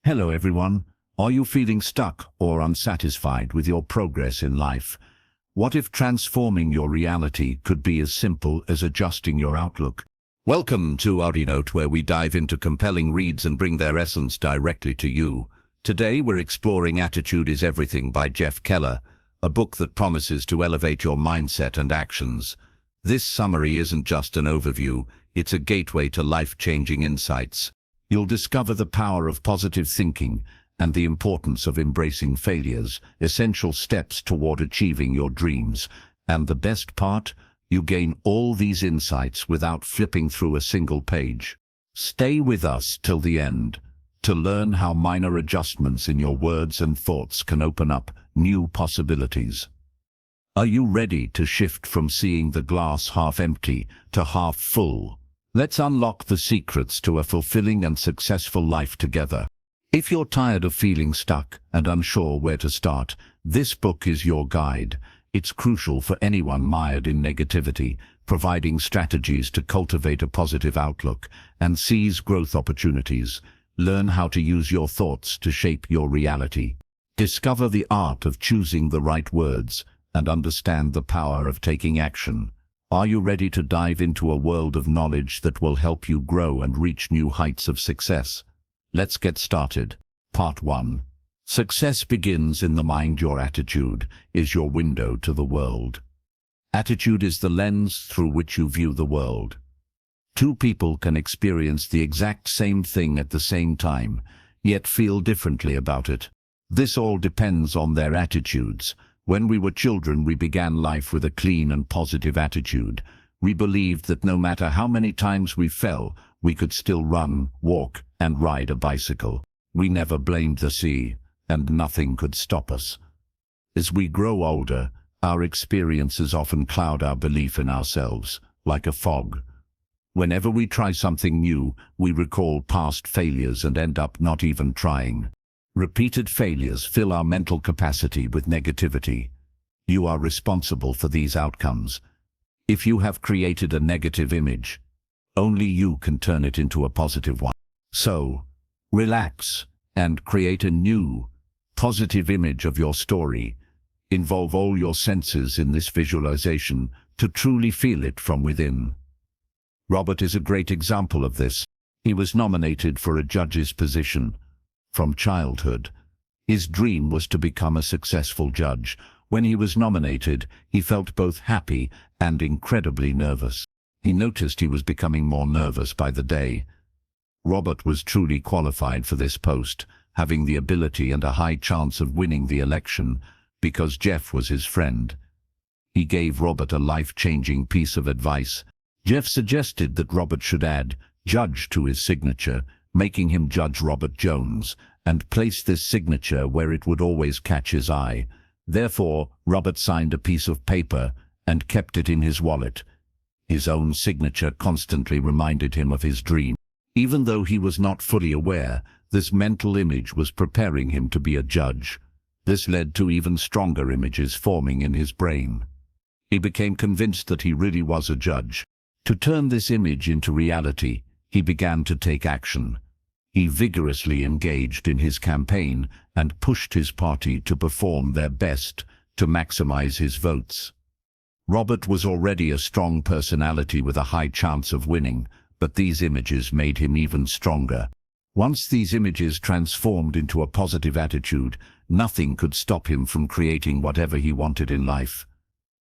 Hello everyone. Are you feeling stuck or unsatisfied with your progress in life? What if transforming your reality could be as simple as adjusting your outlook? Welcome to Note, where we dive into compelling reads and bring their essence directly to you. Today we're exploring Attitude is Everything by Keller, a book that promises to elevate your mindset and actions. This summary isn't just an overview, it's a gateway to life-changing insights. You'll discover the power of positive thinking and the importance of embracing failures, essential steps toward achieving your dreams. And the best part, you gain all these insights without flipping through a single page. Stay with us till the end to learn how minor adjustments in your words and thoughts can open up new possibilities. Are you ready to shift from seeing the glass half empty to half full? Let's unlock the secrets to a fulfilling and successful life together. If you're tired of feeling stuck and unsure where to start, this book is your guide. It's crucial for anyone mired in negativity, providing strategies to cultivate a positive outlook and seize growth opportunities. Learn how to use your thoughts to shape your reality. Discover the art of choosing the right words and understand the power of taking action. Are you ready to dive into a world of knowledge that will help you grow and reach new heights of success? Let's get started. Part 1. Success begins in the mind. Your attitude is your window to the world. Attitude is the lens through which you view the world. Two people can experience the exact same thing at the same time, yet feel differently about it. This all depends on their attitudes. When we were children, we began life with a clean and positive attitude. We believed that no matter how many times we fell, we could still run, walk, and ride a bicycle. We never blamed the sea, and nothing could stop us. As we grow older, our experiences often cloud our belief in ourselves, like a fog. Whenever we try something new, we recall past failures and end up not even trying. Repeated failures fill our mental capacity with negativity. You are responsible for these outcomes. If you have created a negative image, only you can turn it into a positive one. So, relax and create a new, positive image of your story. Involve all your senses in this visualization to truly feel it from within. Robert is a great example of this. He was nominated for a judge's position. From childhood, his dream was to become a successful judge. When he was nominated, he felt both happy and incredibly nervous. He noticed he was becoming more nervous by the day. Robert was truly qualified for this post, having the ability and a high chance of winning the election because Jeff was his friend. He gave Robert a life-changing piece of advice. Jeff suggested that Robert should add "Judge" to his signature, making him Judge Robert Jones, and place this signature where it would always catch his eye. Therefore, Robert signed a piece of paper and kept it in his wallet. His own signature constantly reminded him of his dream. Even though he was not fully aware, this mental image was preparing him to be a judge. This led to even stronger images forming in his brain. He became convinced that he really was a judge. To turn this image into reality, he began to take action. He vigorously engaged in his campaign and pushed his party to perform their best to maximize his votes. Robert was already a strong personality with a high chance of winning, but these images made him even stronger. Once these images transformed into a positive attitude, nothing could stop him from creating whatever he wanted in life.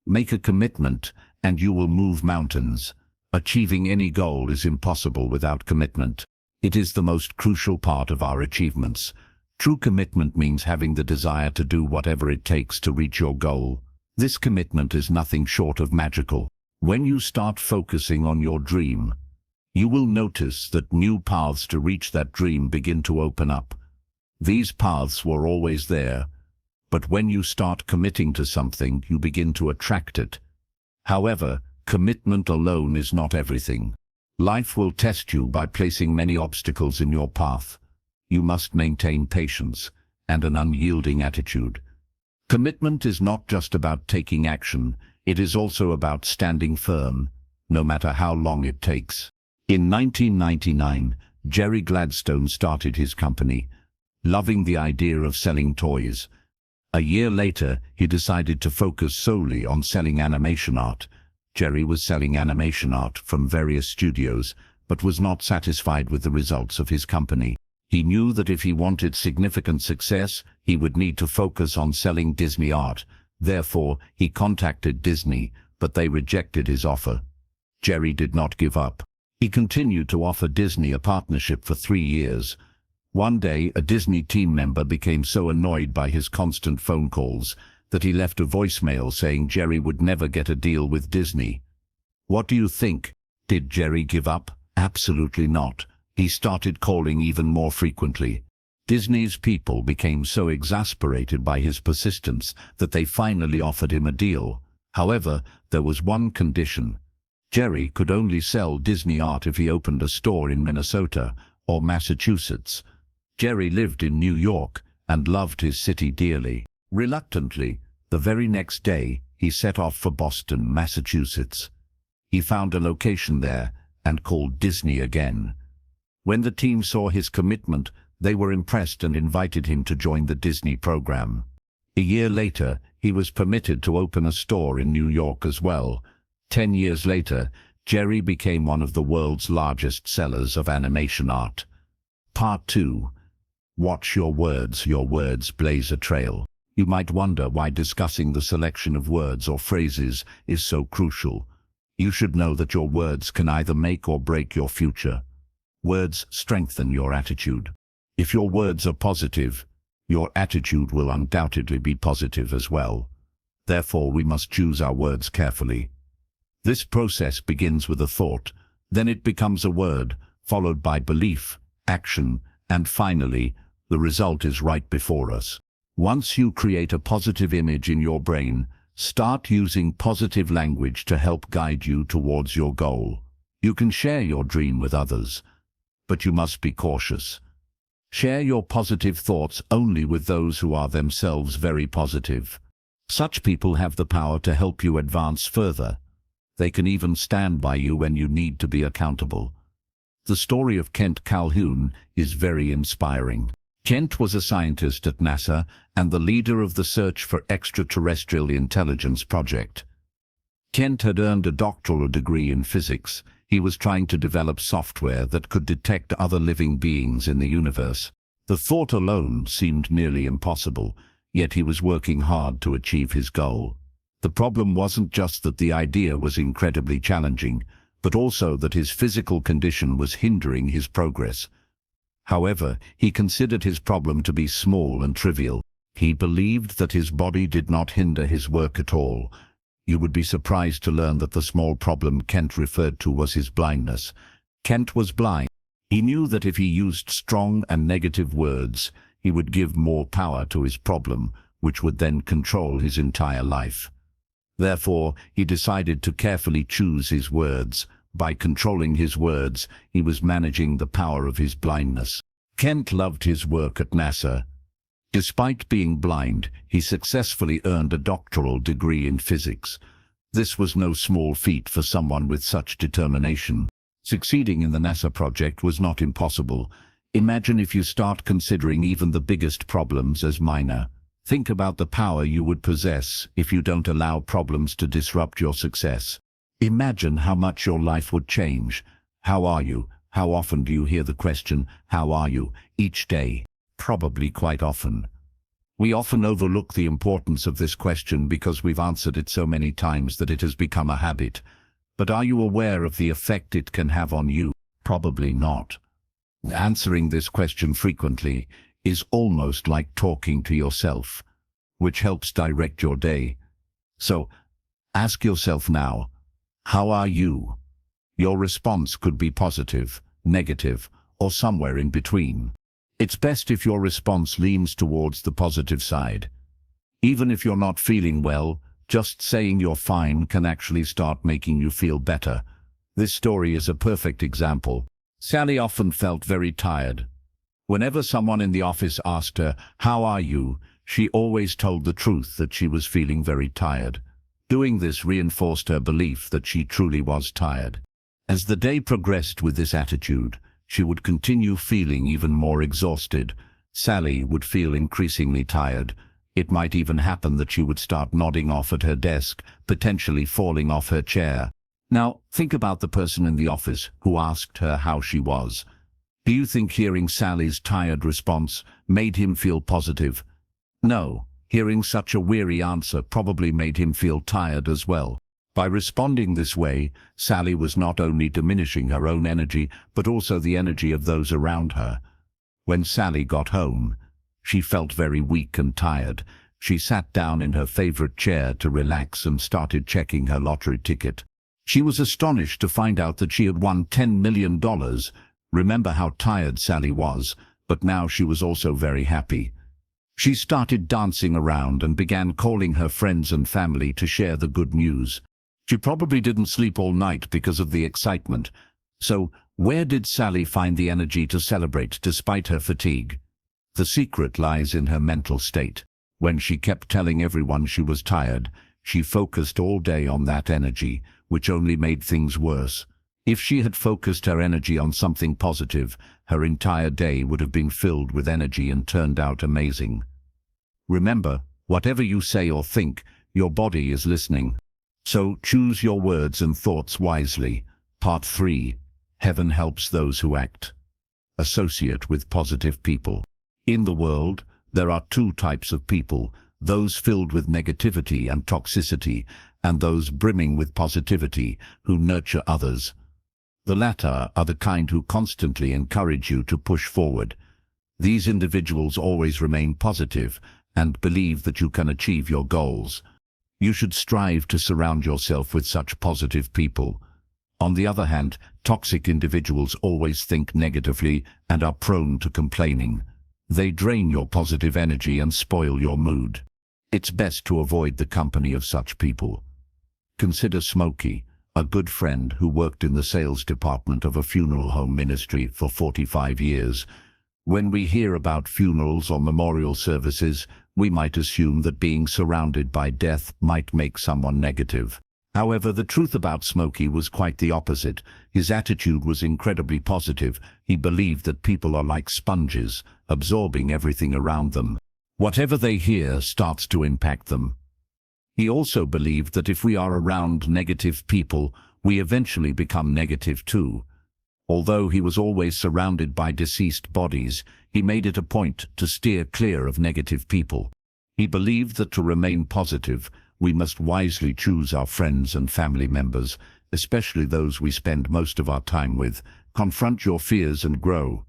Make a commitment, and you will move mountains. Achieving any goal is impossible without commitment. It is the most crucial part of our achievements. True commitment means having the desire to do whatever it takes to reach your goal. This commitment is nothing short of magical. When you start focusing on your dream, you will notice that new paths to reach that dream begin to open up. These paths were always there, but when you start committing to something, you begin to attract it. However, commitment alone is not everything. Life will test you by placing many obstacles in your path. You must maintain patience and an unyielding attitude. Commitment is not just about taking action, it is also about standing firm, no matter how long it takes. In 1999, Jerry Gladstone started his company, loving the idea of selling toys. A year later, he decided to focus solely on selling animation art. Jerry was selling animation art from various studios, but was not satisfied with the results of his company. He knew that if he wanted significant success, he would need to focus on selling Disney art. Therefore, he contacted Disney, but they rejected his offer. Jerry did not give up. He continued to offer Disney a partnership for 3 years. One day, a Disney team member became so annoyed by his constant phone calls that he left a voicemail saying Jerry would never get a deal with Disney. What do you think? Did Jerry give up? Absolutely not. He started calling even more frequently. Disney's people became so exasperated by his persistence that they finally offered him a deal. However, there was one condition. Jerry could only sell Disney art if he opened a store in Minnesota or Massachusetts. Jerry lived in New York and loved his city dearly. Reluctantly, the very next day, he set off for Boston, Massachusetts. He found a location there and called Disney again. When the team saw his commitment, they were impressed and invited him to join the Disney program. A year later, he was permitted to open a store in New York as well. 10 years later, Jerry became one of the world's largest sellers of animation art. Part 2. Watch your words blaze a trail. You might wonder why discussing the selection of words or phrases is so crucial. You should know that your words can either make or break your future. Words strengthen your attitude. If your words are positive, your attitude will undoubtedly be positive as well. Therefore, we must choose our words carefully. This process begins with a thought, then it becomes a word, followed by belief, action, and finally, the result is right before us. Once you create a positive image in your brain, start using positive language to help guide you towards your goal. You can share your dream with others, but you must be cautious. Share your positive thoughts only with those who are themselves very positive. Such people have the power to help you advance further. They can even stand by you when you need to be accountable. The story of Kent Calhoun is very inspiring. Kent was a scientist at NASA and the leader of the Search for Extraterrestrial Intelligence project. Kent had earned a doctoral degree in physics. He was trying to develop software that could detect other living beings in the universe. The thought alone seemed nearly impossible, yet he was working hard to achieve his goal. The problem wasn't just that the idea was incredibly challenging, but also that his physical condition was hindering his progress. However, he considered his problem to be small and trivial. He believed that his body did not hinder his work at all. You would be surprised to learn that the small problem Kent referred to was his blindness. Kent was blind. He knew that if he used strong and negative words, he would give more power to his problem, which would then control his entire life. Therefore, he decided to carefully choose his words. By controlling his words, he was managing the power of his blindness. Kent loved his work at NASA. Despite being blind, he successfully earned a doctoral degree in physics. This was no small feat for someone with such determination. Succeeding in the NASA project was not impossible. Imagine if you start considering even the biggest problems as minor. Think about the power you would possess if you don't allow problems to disrupt your success. Imagine how much your life would change. How are you? How often do you hear the question, "How are you?" each day? Probably quite often. We often overlook the importance of this question because we've answered it so many times that it has become a habit. But are you aware of the effect it can have on you? Probably not. Answering this question frequently is almost like talking to yourself, which helps direct your day. So, ask yourself now, how are you? Your response could be positive, negative, or somewhere in between. It's best if your response leans towards the positive side. Even if you're not feeling well, just saying you're fine can actually start making you feel better. This story is a perfect example. Sally often felt very tired. Whenever someone in the office asked her, "How are you?" she always told the truth that she was feeling very tired. Doing this reinforced her belief that she truly was tired. As the day progressed with this attitude, she would continue feeling even more exhausted. Sally would feel increasingly tired. It might even happen that she would start nodding off at her desk, potentially falling off her chair. Now, think about the person in the office who asked her how she was. Do you think hearing Sally's tired response made him feel positive? No, hearing such a weary answer probably made him feel tired as well. By responding this way, Sally was not only diminishing her own energy, but also the energy of those around her. When Sally got home, she felt very weak and tired. She sat down in her favorite chair to relax and started checking her lottery ticket. She was astonished to find out that she had won $10 million. Remember how tired Sally was, but now she was also very happy. She started dancing around and began calling her friends and family to share the good news. She probably didn't sleep all night because of the excitement. So, where did Sally find the energy to celebrate despite her fatigue? The secret lies in her mental state. When she kept telling everyone she was tired, she focused all day on that energy, which only made things worse. If she had focused her energy on something positive, her entire day would have been filled with energy and turned out amazing. Remember, whatever you say or think, your body is listening. So choose your words and thoughts wisely. Part 3. Heaven helps those who act. Associate with positive people. In the world, there are two types of people, those filled with negativity and toxicity, and those brimming with positivity, who nurture others. The latter are the kind who constantly encourage you to push forward. These individuals always remain positive and believe that you can achieve your goals. You should strive to surround yourself with such positive people. On the other hand, toxic individuals always think negatively and are prone to complaining. They drain your positive energy and spoil your mood. It's best to avoid the company of such people. Consider Smokey, a good friend who worked in the sales department of a funeral home ministry for 45 years. When we hear about funerals or memorial services, we might assume that being surrounded by death might make someone negative. However, the truth about Smokey was quite the opposite. His attitude was incredibly positive. He believed that people are like sponges, absorbing everything around them. Whatever they hear starts to impact them. He also believed that if we are around negative people, we eventually become negative too. Although he was always surrounded by deceased bodies, he made it a point to steer clear of negative people. He believed that to remain positive, we must wisely choose our friends and family members, especially those we spend most of our time with. Confront your fears and grow.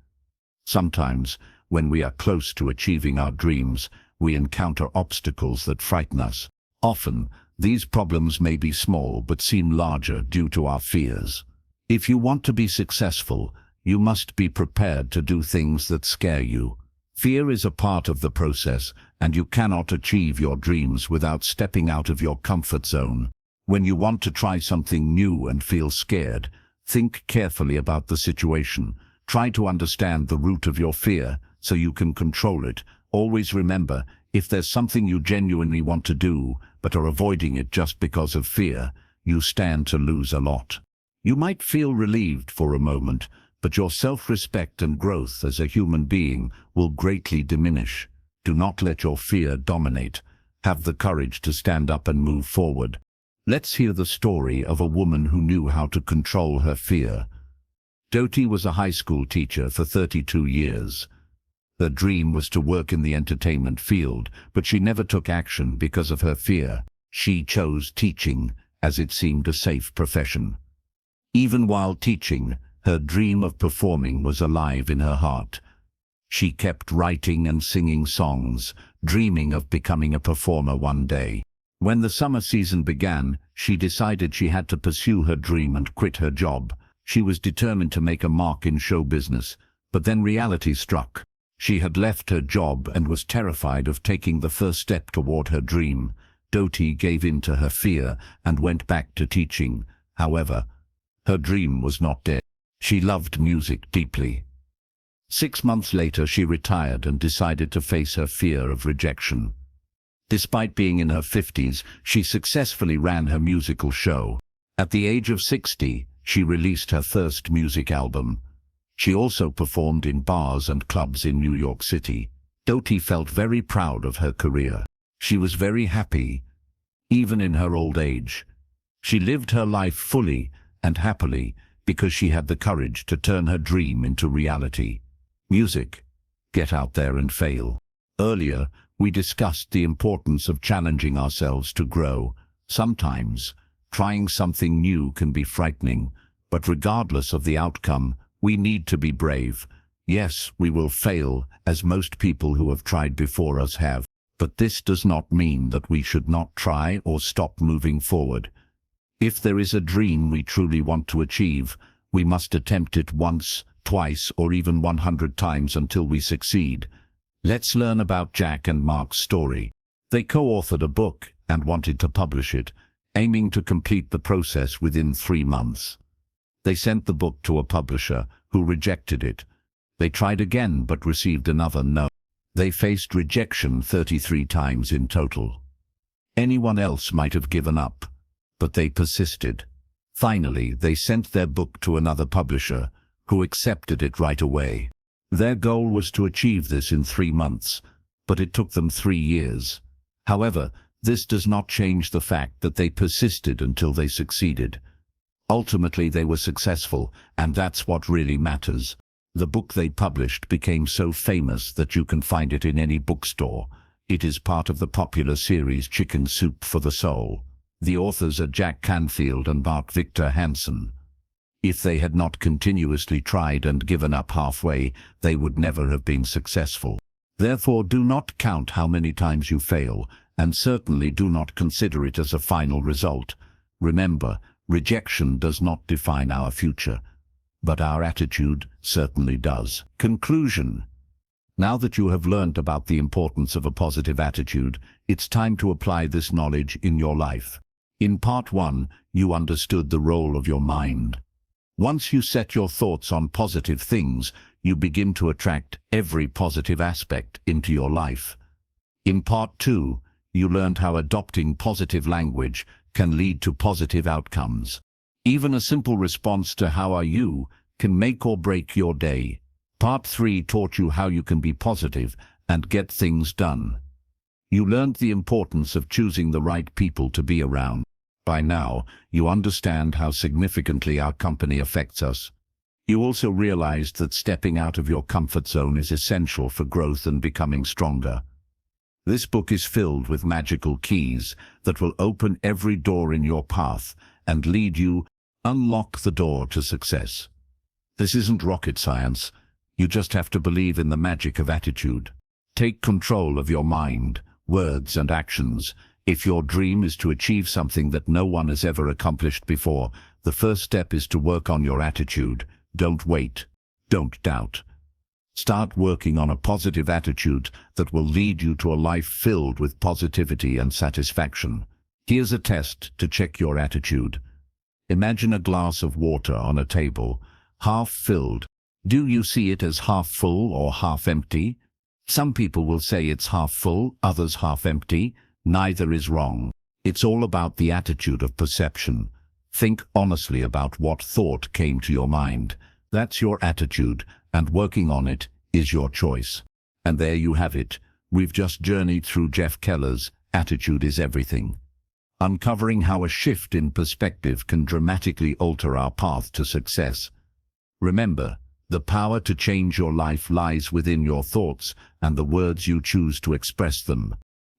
Sometimes, when we are close to achieving our dreams, we encounter obstacles that frighten us. Often, these problems may be small but seem larger due to our fears. If you want to be successful, you must be prepared to do things that scare you. Fear is a part of the process, and you cannot achieve your dreams without stepping out of your comfort zone. When you want to try something new and feel scared, think carefully about the situation. Try to understand the root of your fear so you can control it. Always remember, if there's something you genuinely want to do, but are avoiding it just because of fear, you stand to lose a lot. You might feel relieved for a moment, but your self-respect and growth as a human being will greatly diminish. Do not let your fear dominate. Have the courage to stand up and move forward. Let's hear the story of a woman who knew how to control her fear. Dottie was a high school teacher for 32 years. Her dream was to work in the entertainment field, but she never took action because of her fear. She chose teaching, as it seemed a safe profession. Even while teaching, her dream of performing was alive in her heart. She kept writing and singing songs, dreaming of becoming a performer one day. When the summer season began, she decided she had to pursue her dream and quit her job. She was determined to make a mark in show business, but then reality struck. She had left her job and was terrified of taking the first step toward her dream. Dottie gave in to her fear and went back to teaching. However, her dream was not dead. She loved music deeply. 6 months later, she retired and decided to face her fear of rejection. Despite being in her 50s, she successfully ran her musical show. At the age of 60, she released her first music album. She also performed in bars and clubs in New York City. Dottie felt very proud of her career. She was very happy, even in her old age. She lived her life fully and happily because she had the courage to turn her dream into reality. Music. Get out there and fail. Earlier, we discussed the importance of challenging ourselves to grow. Sometimes, trying something new can be frightening, but regardless of the outcome, we need to be brave. Yes, we will fail, as most people who have tried before us have, but this does not mean that we should not try or stop moving forward. If there is a dream we truly want to achieve, we must attempt it once, twice, or even 100 times until we succeed. Let's learn about Jack and Mark's story. They co-authored a book and wanted to publish it, aiming to complete the process within 3 months. They sent the book to a publisher who rejected it. They tried again but received another no. They faced rejection 33 times in total. Anyone else might have given up, but they persisted. Finally, they sent their book to another publisher, who accepted it right away. Their goal was to achieve this in 3 months, but it took them 3 years. However, this does not change the fact that they persisted until they succeeded. Ultimately, they were successful, and that's what really matters. The book they published became so famous that you can find it in any bookstore. It is part of the popular series Chicken Soup for the Soul. The authors are Jack Canfield and Mark Victor Hansen. If they had not continuously tried and given up halfway, they would never have been successful. Therefore, do not count how many times you fail, and certainly do not consider it as a final result. Remember, rejection does not define our future, but our attitude certainly does. Conclusion. Now that you have learned about the importance of a positive attitude, it's time to apply this knowledge in your life. In part 1, you understood the role of your mind. Once you set your thoughts on positive things, you begin to attract every positive aspect into your life. In part 2, you learned how adopting positive language can lead to positive outcomes. Even a simple response to "How are you?" can make or break your day. Part 3 taught you how you can be positive and get things done. You learned the importance of choosing the right people to be around. By now, you understand how significantly our company affects us. You also realized that stepping out of your comfort zone is essential for growth and becoming stronger. This book is filled with magical keys that will open every door in your path and lead you unlock the door to success. This isn't rocket science. You just have to believe in the magic of attitude. Take control of your mind, words, and actions. If your dream is to achieve something that no one has ever accomplished before, the first step is to work on your attitude. Don't wait. Don't doubt. Start working on a positive attitude that will lead you to a life filled with positivity and satisfaction. Here's a test to check your attitude. Imagine a glass of water on a table, half filled. Do you see it as half full or half empty? Some people will say it's half full, others half empty. Neither is wrong. It's all about the attitude of perception. Think honestly about what thought came to your mind. That's your attitude, and working on it is your choice. And there you have it. We've just journeyed through Jeff Keller's Attitude is Everything, uncovering how a shift in perspective can dramatically alter our path to success. Remember, the power to change your life lies within your thoughts and the words you choose to express them.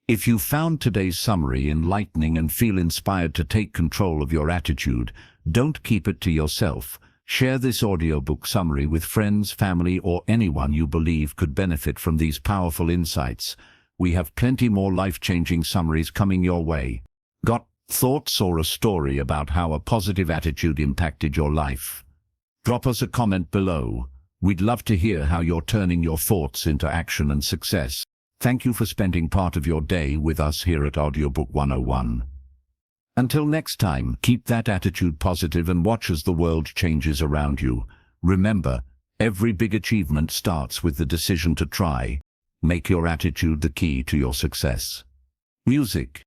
If you found today's summary enlightening and feel inspired to take control of your attitude, don't keep it to yourself. Share this audiobook summary with friends, family, or anyone you believe could benefit from these powerful insights. We have plenty more life-changing summaries coming your way. Got thoughts or a story about how a positive attitude impacted your life? Drop us a comment below. We'd love to hear how you're turning your thoughts into action and success. Thank you for spending part of your day with us here at Audiobook 101. Until next time, keep that attitude positive and watch as the world changes around you. Remember, every big achievement starts with the decision to try. Make your attitude the key to your success. Music.